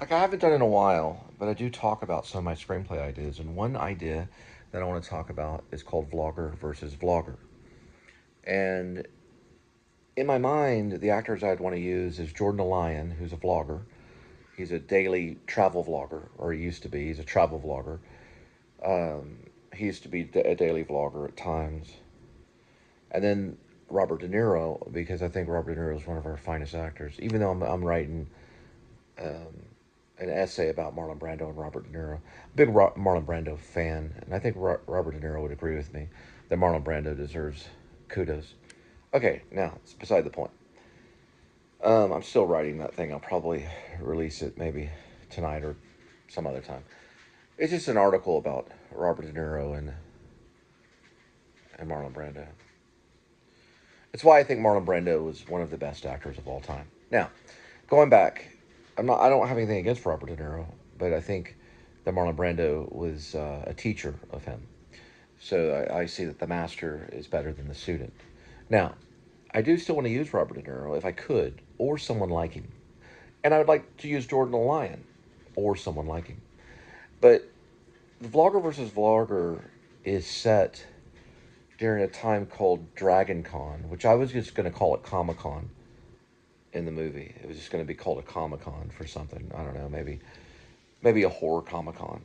like I haven't done in a while, but I do talk about some of my screenplay ideas. And one idea that I want to talk about is called vlogger versus vlogger. And in my mind, the actors I'd want to use is Jordan Lyon, who's a vlogger. He's a daily travel vlogger, or he used to be. He's a travel vlogger. He used to be a daily vlogger at times. And then Robert De Niro, because I think Robert De Niro is one of our finest actors. Even though I'm writing um, an essay about Marlon Brando and Robert De Niro. Big Marlon Brando fan, and I think Robert De Niro would agree with me that Marlon Brando deserves kudos. Okay, now it's beside the point. I'm still writing that thing. I'll probably release it maybe tonight or some other time. It's just an article about Robert De Niro and Marlon Brando. It's why I think Marlon Brando was one of the best actors of all time. Now, going back, I don't have anything against Robert De Niro, but I think that Marlon Brando was a teacher of him. So I see that the master is better than the student. Now, I do still want to use Robert De Niro if I could, or someone like him. And I would like to use Jordan Lyon, or someone like him. But the Vlogger versus Vlogger is set during a time called Dragoncon, which I was just going to call it Comic Con in the movie. It was just going to be called a Comic Con for something. I don't know, maybe a horror Comic Con,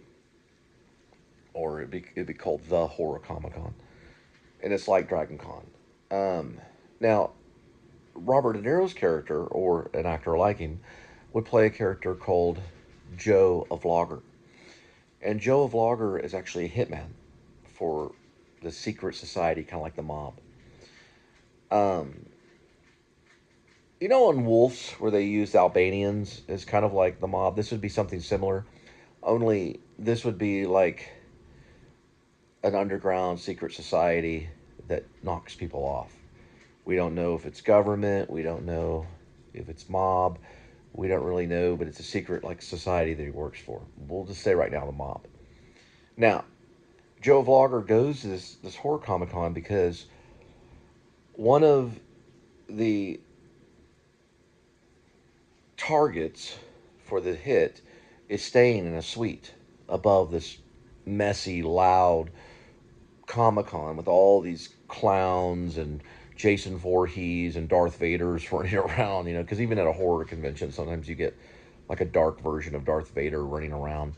or it'd be called the Horror Comic Con, and it's like Dragon Con. Now, Robert De Niro's character, or an actor like him, would play a character called Joe a Vlogger, and Joe a Vlogger is actually a hitman for the secret society, kind of like the mob. Um, you know, in Wolves, where they used Albanians as kind of like the mob, this would be something similar. Only this would be like an underground secret society that knocks people off. We don't know if it's government. We don't know if it's mob. We don't really know, but it's a secret like society that he works for. We'll just say right now the mob. Now, Joe Vlogger goes to this horror comic con because one of the targets for the hit is staying in a suite above this messy, loud Comic Con with all these clowns and Jason Voorhees and Darth Vader's running around, because even at a horror convention, sometimes you get like a dark version of Darth Vader running around.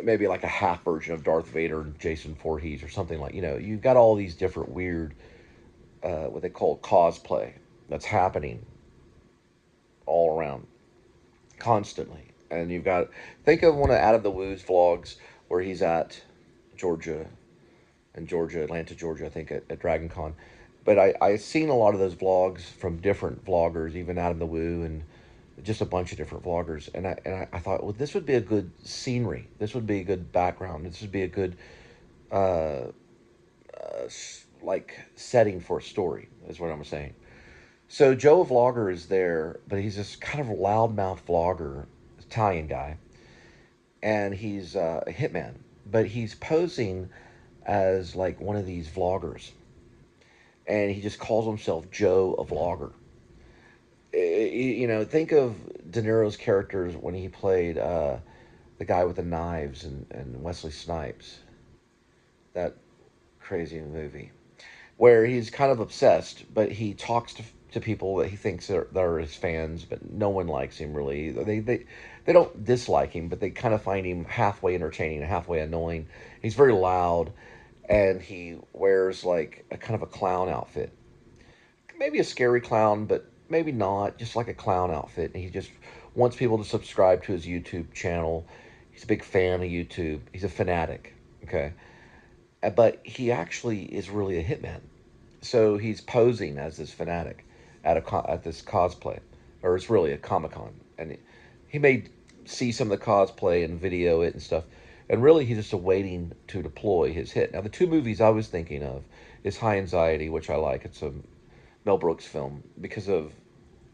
Maybe like a half version of Darth Vader and Jason Voorhees or something like, you've got all these different weird, what they call cosplay that's happening all around constantly. And you've got, think of one of Out of the Woo's vlogs where he's at Georgia Atlanta, Georgia, I think at Dragoncon. But I've seen a lot of those vlogs from different vloggers, even Adam the Woo and just a bunch of different vloggers. And I thought, well, this would be a good scenery. This would be a good background. This would be a good uh, like setting for a story. Is what I'm saying. So Joe Vlogger is there, but he's this kind of loudmouth vlogger, Italian guy, and he's a hitman. But he's posing as like one of these vloggers, and he just calls himself Joe a Vlogger. Think of De Niro's characters when he played the guy with the knives and Wesley Snipes, that crazy movie, where he's kind of obsessed, but he talks to people that he thinks are his fans, but no one likes him really. They don't dislike him, but they kind of find him halfway entertaining and halfway annoying. He's very loud, and he wears like a kind of a clown outfit, maybe a scary clown, but maybe not, just like a clown outfit. And he just wants people to subscribe to his YouTube channel. He's a big fan of YouTube. He's a fanatic. Okay, but he actually is really a hitman. So he's posing as this fanatic at this cosplay, or it's really a Comic Con, and he may see some of the cosplay and video it and stuff. And really, he's just awaiting to deploy his hit. Now, the two movies I was thinking of is High Anxiety, which I like. It's a Mel Brooks film because of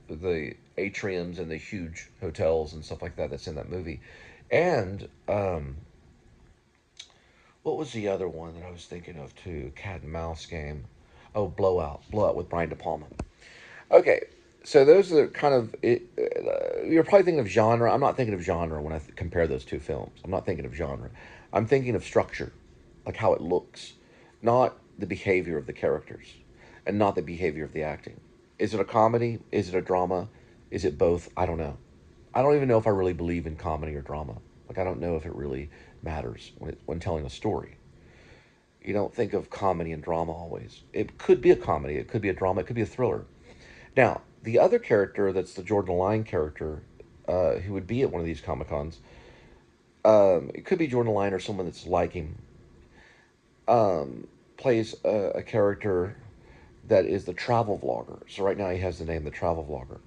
the atriums and the huge hotels and stuff like that that's in that movie. And what was the other one that I was thinking of too? Cat and mouse game. Oh, Blowout with Brian De Palma. Okay, So those are kind of it, you're probably thinking of genre. I'm not thinking of genre when I compare those two films. I'm not thinking of genre. I'm thinking of structure, like how it looks, not the behavior of the characters, and not the behavior of the acting. Is it a comedy? Is it a drama? Is it both? I don't know. I don't even know if I really believe in comedy or drama. Like I don't know if it really matters when telling a story. You don't think of comedy and drama always. It could be a comedy. It could be a drama. It could be a thriller. Now, the other character that's the Jordan Lyne character, who would be at one of these Comic Cons, it could be Jordan Lyne or someone that's like him, plays a character that is the travel vlogger. So right now he has the name the travel vlogger.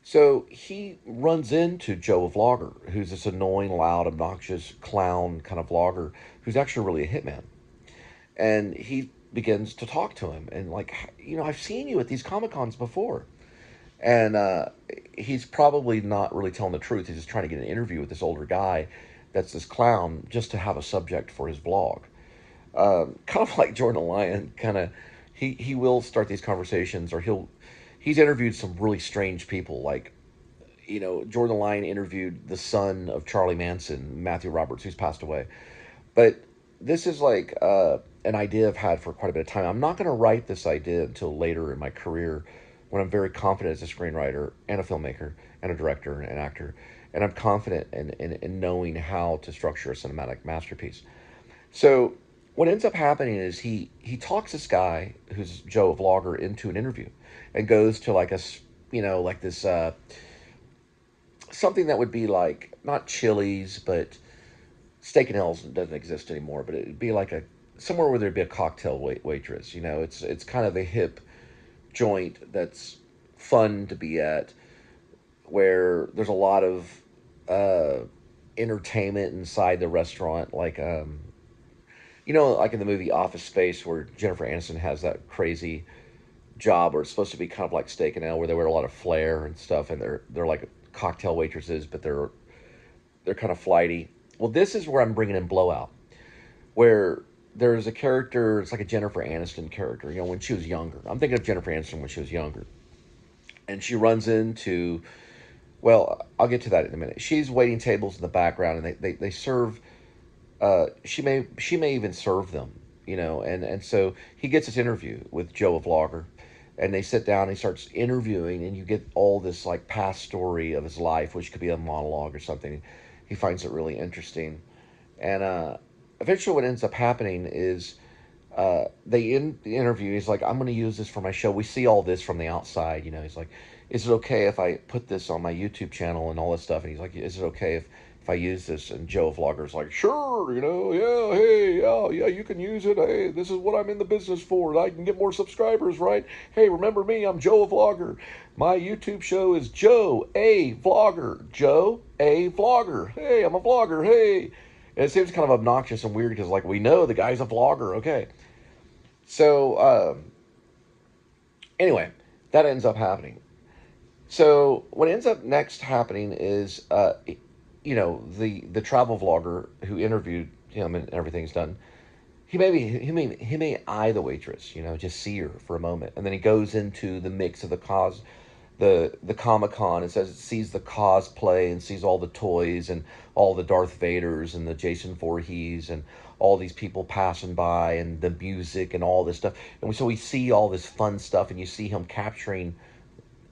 So he runs into Joe Vlogger, who's this annoying, loud, obnoxious clown kind of vlogger who's actually really a hitman. And he begins to talk to him and like, I've seen you at these Comic Cons before. And he's probably not really telling the truth. He's just trying to get an interview with this older guy that's this clown just to have a subject for his vlog. Kind of like Jordan Lyne, kind of, he will start these conversations, or he's interviewed some really strange people. Like, Jordan Lyne interviewed the son of Charlie Manson, Matthew Roberts, who's passed away. But this is like an idea I've had for quite a bit of time. I'm not going to write this idea until later in my career, when I'm very confident as a screenwriter and a filmmaker and a director and an actor. And I'm confident in knowing how to structure a cinematic masterpiece. So what ends up happening is he talks this guy who's Joe Vlogger into an interview, and goes to like like this something that would be like not Chili's, but Steak and L's doesn't exist anymore, but it'd be like a somewhere where there'd be a cocktail waitress. It's kind of a hip joint that's fun to be at, where there's a lot of entertainment inside the restaurant, like like in the movie Office Space, where Jennifer Aniston has that crazy job where it's supposed to be kind of like Steak and Ale, where they wear a lot of flair and stuff, and they're like cocktail waitresses, but they're kind of flighty. Well, this is where I'm bringing in Blowout, where there's a character, it's like a Jennifer Aniston character, when she was younger. I'm thinking of Jennifer Aniston when she was younger. And she runs into, well, I'll get to that in a minute. She's waiting tables in the background, and they serve, she may even serve them, and so he gets this interview with Joe, a vlogger, and they sit down and he starts interviewing, and you get all this like past story of his life, which could be a monologue or something. He finds it really interesting. And eventually what ends up happening is they end the interview. He's like, I'm going to use this for my show. We see all this from the outside. He's like, is it okay if I put this on my YouTube channel and all this stuff? And he's like, is it okay if I use this? And Joe Vlogger's like, sure, yeah, hey, yeah, you can use it. Hey, this is what I'm in the business for. I can get more subscribers, right? Hey, remember me? I'm Joe Vlogger. My YouTube show is Joe A. Vlogger. Joe A. Vlogger. Hey, I'm a vlogger. Hey. And it seems kind of obnoxious and weird because, like, we know the guy's a vlogger. Okay. So, anyway, that ends up happening. So what ends up next happening is, the travel vlogger who interviewed him and everything's done. He may eye the waitress, just see her for a moment, and then he goes into the mix of the Comic Con, and sees the cosplay and sees all the toys and all the Darth Vaders and the Jason Voorhees and all these people passing by and the music and all this stuff. And so we see all this fun stuff, and you see him capturing,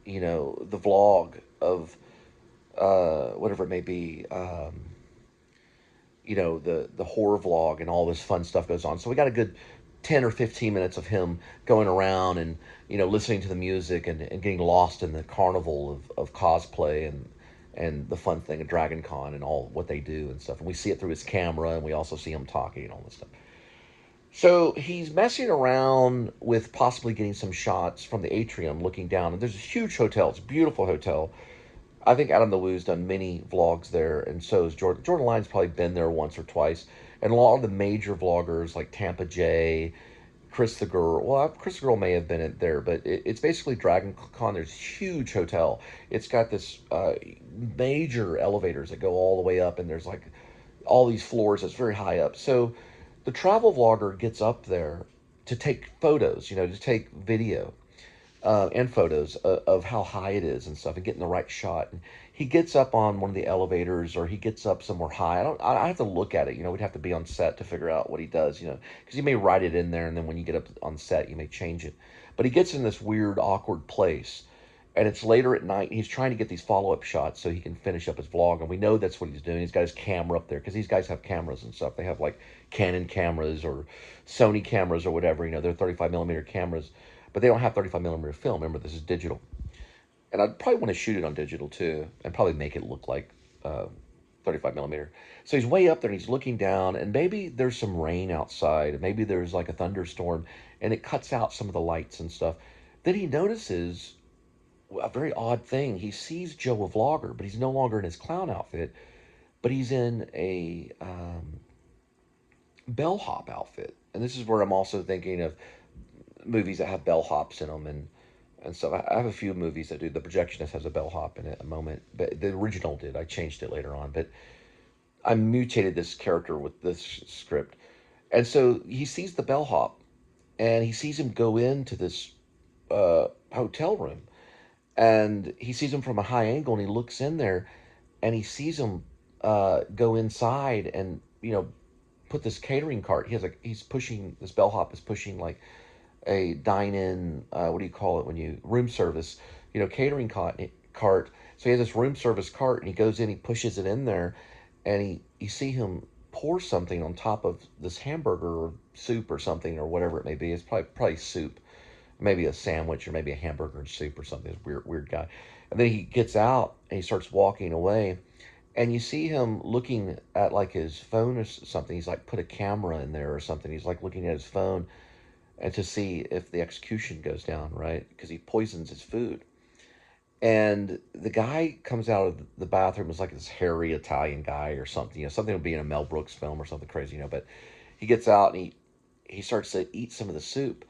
the vlog of whatever it may be, the horror vlog, and all this fun stuff goes on. So we got a good 10 or 15 minutes of him going around and, listening to the music and getting lost in the carnival of cosplay and the fun thing of Dragoncon and all what they do and stuff. And we see it through his camera, and we also see him talking and all this stuff. So he's messing around with possibly getting some shots from the atrium looking down. And there's a huge hotel. It's a beautiful hotel. I think Adam the Woo's done many vlogs there, and so has Jordan. Jordan Lyne's probably been there once or twice. And a lot of the major vloggers like Tampa J, Chris the Girl. Well, Chris the Girl may have been there, but it's basically Dragoncon. There's a huge hotel. It's got this major elevators that go all the way up, and there's like all these floors. It's very high up. So the travel vlogger gets up there to take photos, to take video. and photos of how high it is and stuff, and getting the right shot. And he gets up on one of the elevators, or he gets up somewhere high. I have to look at it. You know, we'd have to be on set to figure out what he does. You know, because he may write it in there, and then when you get up on set, you may change it. But he gets in this weird, awkward place, and it's later at night. And he's trying to get these follow-up shots so he can finish up his vlog, and we know that's what he's doing. He's got his camera up there because these guys have cameras and stuff. They have like Canon cameras or Sony cameras or whatever. You know, they're 35 millimeter cameras, but they don't have 35 millimeter film. Remember, this is digital. And I'd probably want to shoot it on digital too, and probably make it look like 35 millimeter. So he's way up there and he's looking down, and maybe there's some rain outside, and maybe there's like a thunderstorm, and it cuts out some of the lights and stuff. Then he notices a very odd thing. He sees Joe a vlogger, but he's no longer in his clown outfit, but he's in a bellhop outfit. And this is where I'm also thinking of movies that have bellhops in them, and so I have a few movies that do. The Projectionist has a bellhop in it a moment, but the original did. I changed it later on, but I mutated this character with this script. And so he sees the bellhop, and he sees him go into this hotel room, and he sees him from a high angle, and he looks in there, and he sees him go inside, and put this catering cart. He's pushing, this bellhop is pushing like a dine-in, what do you call it when you, room service, catering cart. So he has this room service cart, and he goes in, he pushes it in there, and you see him pour something on top of this hamburger or soup or something or whatever it may be. It's probably soup, maybe a sandwich or maybe a hamburger and soup or something. This weird guy. And then he gets out and he starts walking away, and you see him looking at like his phone or something. He's like put a camera in there or something. He's like looking at his phone and to see if the execution goes down, right? Because he poisons his food. And the guy comes out of the bathroom, is like this hairy Italian guy or something, something would be in a Mel Brooks film or something crazy, but he gets out and he starts to eat some of the soup,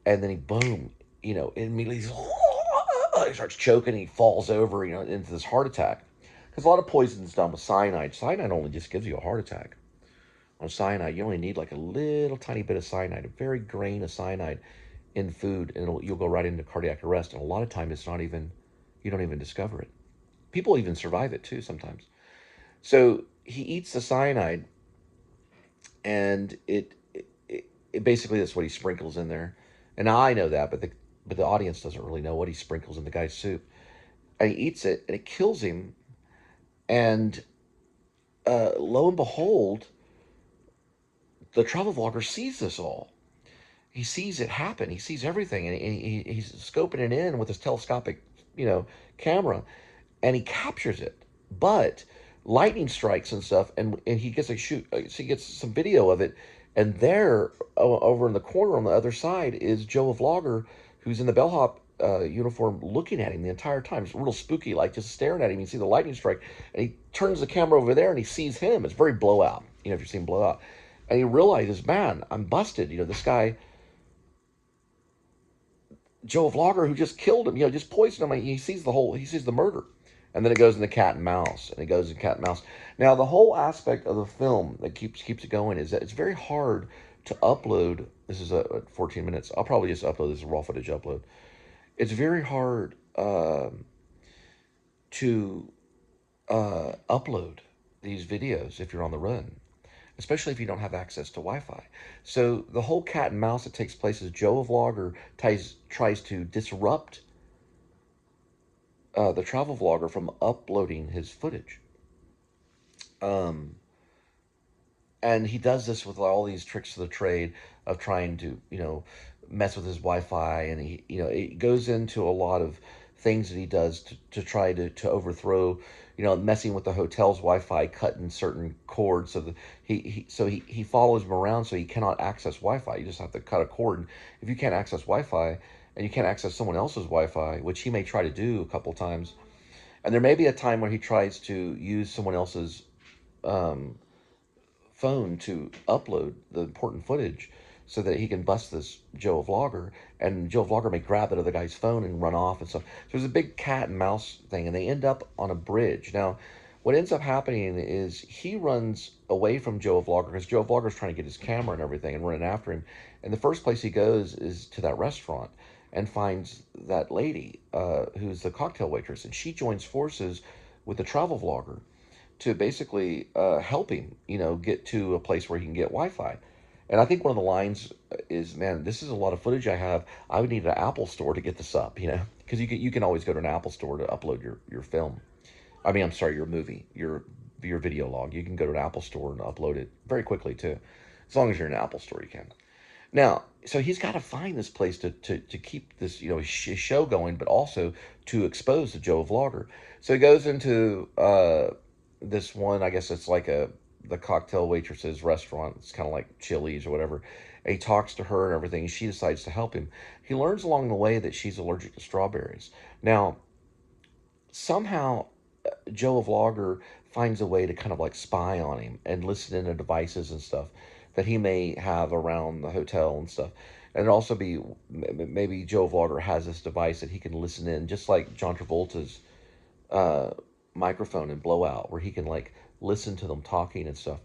and then he, boom, immediately he starts choking, and he falls over, into this heart attack. Because a lot of poison is done with cyanide. Cyanide only just gives you a heart attack. On cyanide, you only need like a little tiny bit of cyanide, a very grain of cyanide in food, and you'll go right into cardiac arrest. And a lot of times it's not even, you don't even discover it. People even survive it too sometimes. So he eats the cyanide, and it basically, that's what he sprinkles in there. And I know that, but the audience doesn't really know what he sprinkles in the guy's soup. And he eats it, and it kills him. And lo and behold, the travel vlogger sees this all. He sees it happen. He sees everything, and he's scoping it in with his telescopic, camera, and he captures it. But lightning strikes and stuff, and he gets so he gets some video of it, and there, over in the corner on the other side, is Joe, a vlogger, who's in the bellhop uniform, looking at him the entire time. It's real spooky, like just staring at him. You see the lightning strike, and he turns the camera over there, and he sees him. It's very Blowout, if you've seen Blowout. And he realizes, man, I'm busted. This guy, Joe, a vlogger, who just killed him, just poisoned him. He sees the murder. And then it goes into cat and mouse, and it goes into cat and mouse. Now, the whole aspect of the film that keeps it going is that it's very hard to upload. This is 14 minutes. I'll probably just upload this as a raw footage upload. It's very hard to upload these videos if you're on the run, especially if you don't have access to Wi-Fi. So the whole cat and mouse that takes place is Joe, a vlogger, tries to disrupt the travel vlogger from uploading his footage. And he does this with all these tricks of the trade of trying to, mess with his Wi-Fi. And it goes into a lot of things that he does to try to overthrow, messing with the hotel's Wi-Fi, cutting certain cords. So he follows him around so he cannot access Wi-Fi. You just have to cut a cord. And if you can't access Wi-Fi, and you can't access someone else's Wi-Fi, which he may try to do a couple times, and there may be a time where he tries to use someone else's phone to upload the important footage so that he can bust this Joe, a vlogger, and Joe, a vlogger, may grab that other guy's phone and run off and stuff. So there's a big cat and mouse thing, and they end up on a bridge. Now, what ends up happening is he runs away from Joe, a vlogger, because Joe, a vlogger, is trying to get his camera and everything and running after him. And the first place he goes is to that restaurant. and finds that lady who's the cocktail waitress, and she joins forces with the travel vlogger to basically help him, get to a place where he can get Wi-Fi. And I think one of the lines is, "Man, this is a lot of footage I have. I would need an Apple store to get this up, because you can always go to an Apple store to upload your film. I mean, I'm sorry, your movie, your video log. You can go to an Apple store and upload it very quickly too, as long as you're in an Apple store, you can. Now, so he's got to find this place to keep this, his show going, but also to expose the Joe Vlogger. So he goes into this one, I guess it's like the cocktail waitress's restaurant. It's kind of like Chili's or whatever. And he talks to her and everything. And she decides to help him. He learns along the way that she's allergic to strawberries. Now, somehow Joe Vlogger finds a way to kind of like spy on him and listen into devices and stuff that he may have around the hotel and stuff. And it also be maybe Joe Vlogger has this device that he can listen in, just like John Travolta's microphone and Blowout, where he can like listen to them talking and stuff.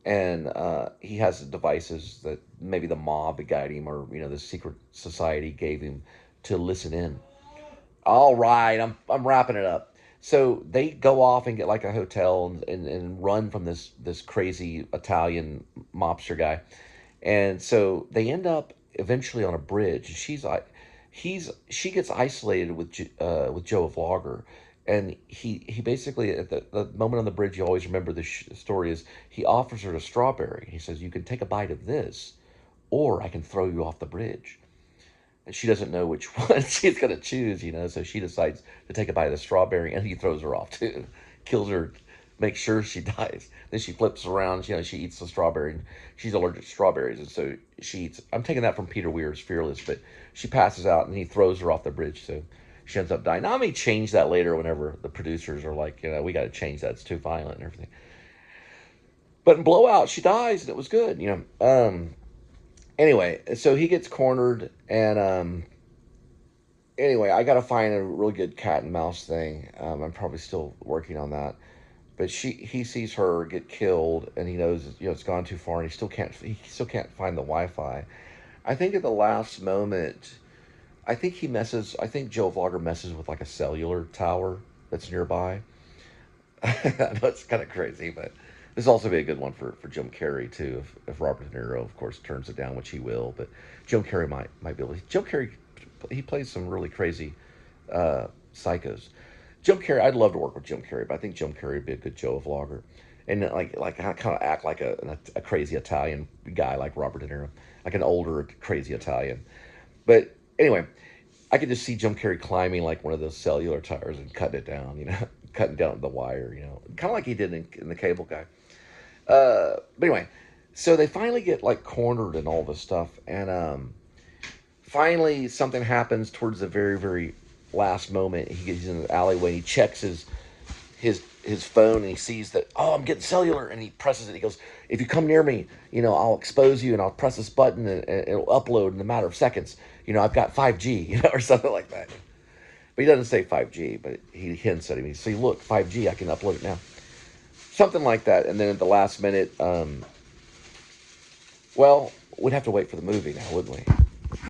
And he has devices that maybe the mob guide him, or the secret society gave him to listen in. All right, I'm wrapping it up. So they go off and get like a hotel and run from this crazy Italian mobster guy. And so they end up eventually on a bridge. She's like, she gets isolated with Joe Vlogger. And he basically, at the moment on the bridge, you always remember the story is, he offers her a strawberry. He says, "You can take a bite of this, or I can throw you off the bridge." And she doesn't know which one she's going to choose, so she decides to take a bite of the strawberry, and he throws her off too. Kills her, makes sure she dies. Then she flips around, she eats the strawberry, and she's allergic to strawberries, and so she eats. I'm taking that from Peter Weir's Fearless, but she passes out, and he throws her off the bridge, so she ends up dying. Now, I may change that later whenever the producers are like, we got to change that. It's too violent and everything. But in Blowout, she dies, and it was good, Anyway, so he gets cornered, and anyway, I got to find a really good cat and mouse thing. I'm probably still working on that. But he sees her get killed, and he knows it's gone too far, and he still can't find the Wi-Fi. I think at the last moment, I think Joe Vlogger messes with like a cellular tower that's nearby. I know it's kind of crazy, but this will also be a good one for Jim Carrey too. If Robert De Niro, of course, turns it down, which he will, but Jim Carrey might be able to. Jim Carrey, he plays some really crazy psychos. Jim Carrey, I'd love to work with Jim Carrey, but I think Jim Carrey would be a good Joe Vlogger, and like kind of act like a crazy Italian guy like Robert De Niro, like an older crazy Italian. But anyway, I could just see Jim Carrey climbing like one of those cellular towers and cutting it down, cutting down the wire, kind of like he did in The Cable Guy. But anyway, so they finally get like cornered and all this stuff, and finally something happens towards the very, very last moment. He's in the alleyway, and he checks his phone, and he sees that, oh, I'm getting cellular, and he presses it. He goes, "If you come near me, I'll expose you, and I'll press this button, and it'll upload in a matter of seconds. I've got 5G, or something like that." But he doesn't say 5G, but he hints at him. He says, "Look, 5G, I can upload it now." Something like that. And then at the last minute, well, we'd have to wait for the movie now, wouldn't we?